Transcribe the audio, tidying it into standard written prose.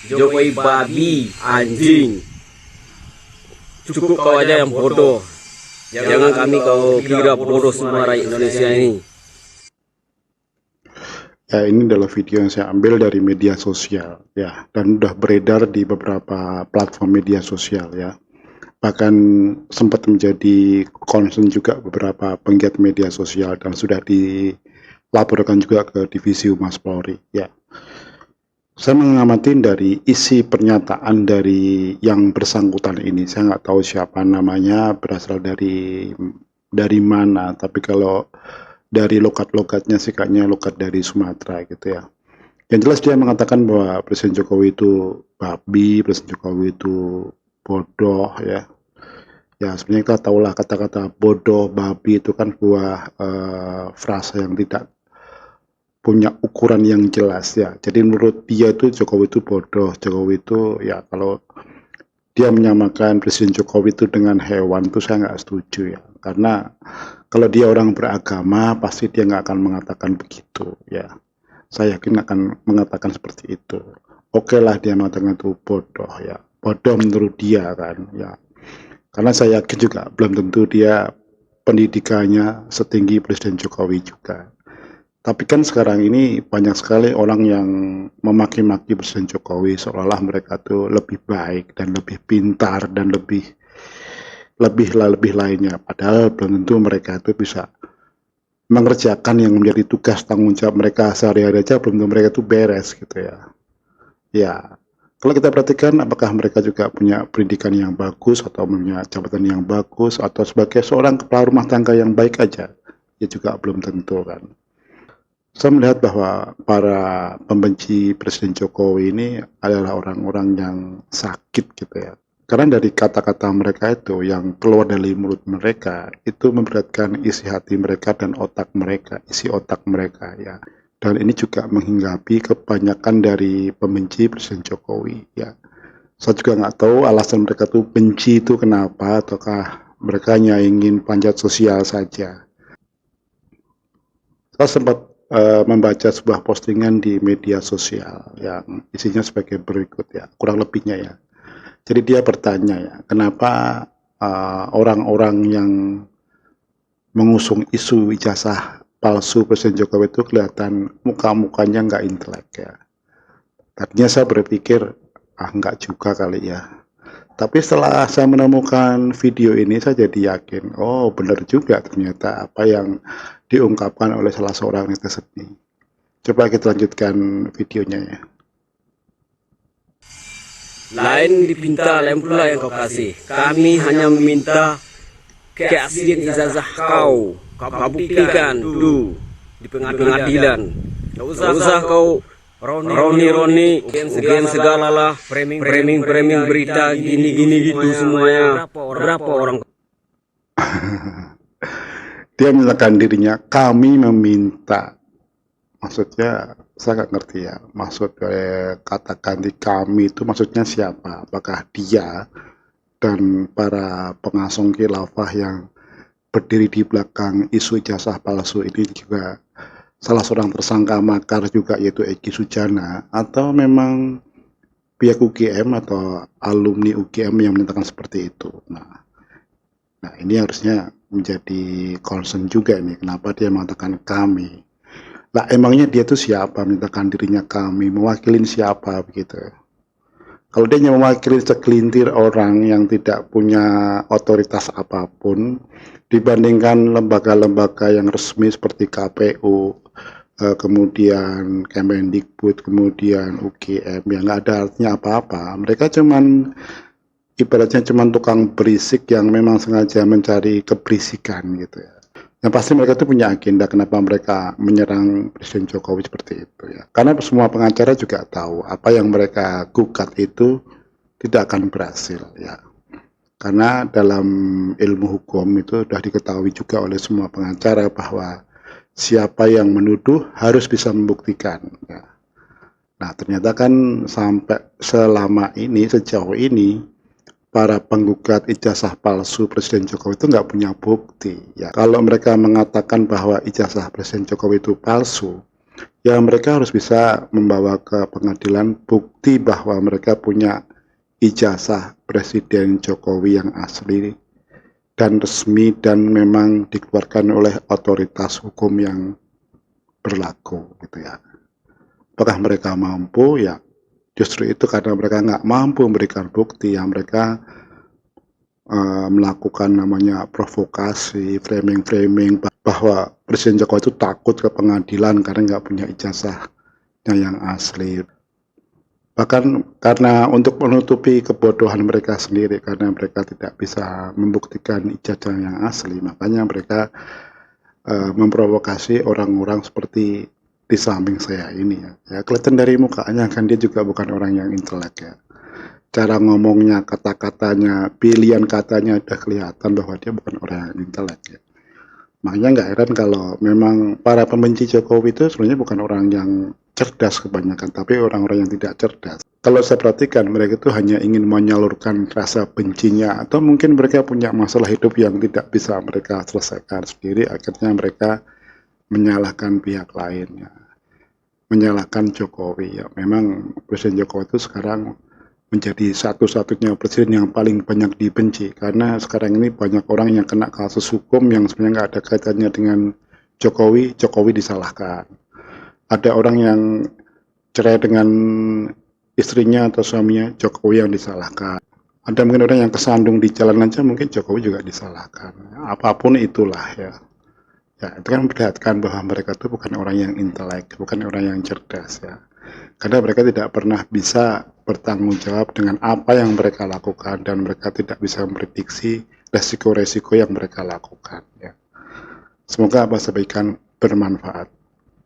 Jokowi babi, anjing. Cukup kau aja yang bodoh. Jangan kami kau kira bodoh semua rakyat Indonesia ini. Ya, ini adalah video yang saya ambil dari media sosial ya, dan sudah beredar di beberapa platform media sosial ya. Bahkan sempat menjadi concern juga beberapa penggiat media sosial dan sudah dilaporkan juga ke Divisi Humas Polri ya. Saya mengamati dari isi pernyataan dari yang bersangkutan ini, saya nggak tahu siapa namanya, berasal dari mana, tapi kalau dari logat-logatnya sih kayaknya logat dari Sumatera gitu ya. Yang jelas dia mengatakan bahwa Presiden Jokowi itu babi, Presiden Jokowi itu bodoh ya. Ya sebenarnya kita tahulah kata-kata bodoh, babi itu kan sebuah frasa yang tidak punya ukuran yang jelas ya. Jadi menurut dia itu Jokowi itu bodoh, Jokowi itu ya kalau dia menyamakan Presiden Jokowi itu dengan hewan itu saya nggak setuju ya. Karena kalau dia orang beragama pasti dia nggak akan mengatakan begitu ya. Saya yakin akan mengatakan seperti itu. Oke lah dia mengatakan itu bodoh ya. Bodoh menurut dia kan ya. Karena saya yakin juga belum tentu dia pendidikannya setinggi Presiden Jokowi juga. Tapi kan sekarang ini banyak sekali orang yang memaki-maki Presiden Jokowi seolah-olah mereka tuh lebih baik dan lebih pintar dan lebih lainnya. Padahal belum tentu mereka itu bisa mengerjakan yang menjadi tugas tanggung jawab mereka sehari-hari aja, belum tentu mereka itu beres gitu ya. Ya, kalau kita perhatikan apakah mereka juga punya pendidikan yang bagus atau punya jabatan yang bagus atau sebagai seorang kepala rumah tangga yang baik aja, ya juga belum tentu kan. Saya melihat bahwa para pembenci Presiden Jokowi ini adalah orang-orang yang sakit gitu ya. Karena dari kata-kata mereka itu yang keluar dari mulut mereka itu memberatkan isi hati mereka dan otak mereka, isi otak mereka ya. Dan ini juga menghinggapi kebanyakan dari pembenci Presiden Jokowi ya. Saya juga nggak tahu alasan mereka tuh benci itu kenapa, ataukah mereka hanya ingin panjat sosial saja. Saya sempat membaca sebuah postingan di media sosial yang isinya sebagai berikut ya, kurang lebihnya ya. Jadi dia bertanya ya, kenapa orang-orang yang mengusung isu ijazah palsu Presiden Jokowi itu kelihatan muka-mukanya nggak intelek ya. Tadinya saya berpikir, nggak juga kali ya. Tapi setelah saya menemukan video ini, saya jadi yakin, oh benar juga ternyata apa yang diungkapkan oleh salah seorang netizen ini. Coba kita lanjutkan videonya ya. Lain dipinta, lain pula yang kau kasih. Kami hanya meminta keaslian ijazah kau. Kau buktikan dulu di pengadilan. Gak usah kau Roni, gen segala lah, framing berita gini gitu semuanya. Berapa orang? Dia menyatakan dirinya, kami meminta. Maksudnya saya nggak ngerti ya, maksud kata ganti kami itu maksudnya siapa? Apakah dia dan para pengasong khilafah yang berdiri di belakang isu ijazah palsu ini juga salah seorang tersangka makar juga, yaitu Egy Sujana, atau memang pihak UGM atau alumni UGM yang menyatakan seperti itu. Nah ini harusnya menjadi concern juga nih, kenapa dia mengatakan kami. Lah emangnya dia tuh siapa menyatakan dirinya kami, mewakilin siapa begitu. Kalau dia hanya mewakili segelintir orang yang tidak punya otoritas apapun dibandingkan lembaga-lembaga yang resmi seperti KPU, kemudian Kemendikbud, kemudian UGM, yang nggak ada artinya apa-apa. Mereka cuman ibaratnya cuman tukang berisik yang memang sengaja mencari keberisikan gitu ya. Yang pasti mereka itu punya agenda kenapa mereka menyerang Presiden Jokowi seperti itu ya. Karena semua pengacara juga tahu apa yang mereka gugat itu tidak akan berhasil ya. Karena dalam ilmu hukum itu sudah diketahui juga oleh semua pengacara bahwa siapa yang menuduh harus bisa membuktikan ya. Nah ternyata kan sampai selama ini, sejauh ini, para penggugat ijazah palsu Presiden Jokowi itu nggak punya bukti ya. Kalau mereka mengatakan bahwa ijazah Presiden Jokowi itu palsu, Ya mereka harus bisa membawa ke pengadilan bukti bahwa mereka punya ijazah Presiden Jokowi yang asli dan resmi dan memang dikeluarkan oleh otoritas hukum yang berlaku gitu ya. Apakah mereka mampu? Ya justru itu karena mereka nggak mampu memberikan bukti yang mereka melakukan namanya provokasi, framing-framing bahwa Presiden Jokowi itu takut ke pengadilan karena nggak punya ijazahnya yang asli. Bahkan karena untuk menutupi kebodohan mereka sendiri, karena mereka tidak bisa membuktikan ijazah yang asli, makanya mereka memprovokasi orang-orang seperti di samping saya ini ya. Ya kelihatan dari mukanya kan dia juga bukan orang yang intelek ya. Cara ngomongnya, kata-katanya, pilihan katanya udah kelihatan bahwa dia bukan orang yang intelek ya. Makanya nggak heran kalau memang para pembenci Jokowi itu sebenarnya bukan orang yang cerdas kebanyakan, tapi orang-orang yang tidak cerdas. Kalau saya perhatikan, mereka itu hanya ingin menyalurkan rasa bencinya, atau mungkin mereka punya masalah hidup yang tidak bisa mereka selesaikan sendiri, akhirnya mereka menyalahkan pihak lainnya, menyalahkan Jokowi. Ya, memang Presiden Jokowi itu sekarang menjadi satu-satunya presiden yang paling banyak dibenci karena sekarang ini banyak orang yang kena kasus hukum yang sebenarnya nggak ada kaitannya dengan Jokowi, Jokowi disalahkan. Ada orang yang cerai dengan istrinya atau suaminya, Jokowi yang disalahkan. Ada mungkin orang yang kesandung di jalan aja, mungkin Jokowi juga disalahkan. Apapun itulah ya. Ya, itu kan memperlihatkan bahwa mereka itu bukan orang yang intelek, bukan orang yang cerdas ya. Karena mereka tidak pernah bisa bertanggung jawab dengan apa yang mereka lakukan dan mereka tidak bisa memprediksi resiko-resiko yang mereka lakukan ya. Semoga apa sampaikan bermanfaat.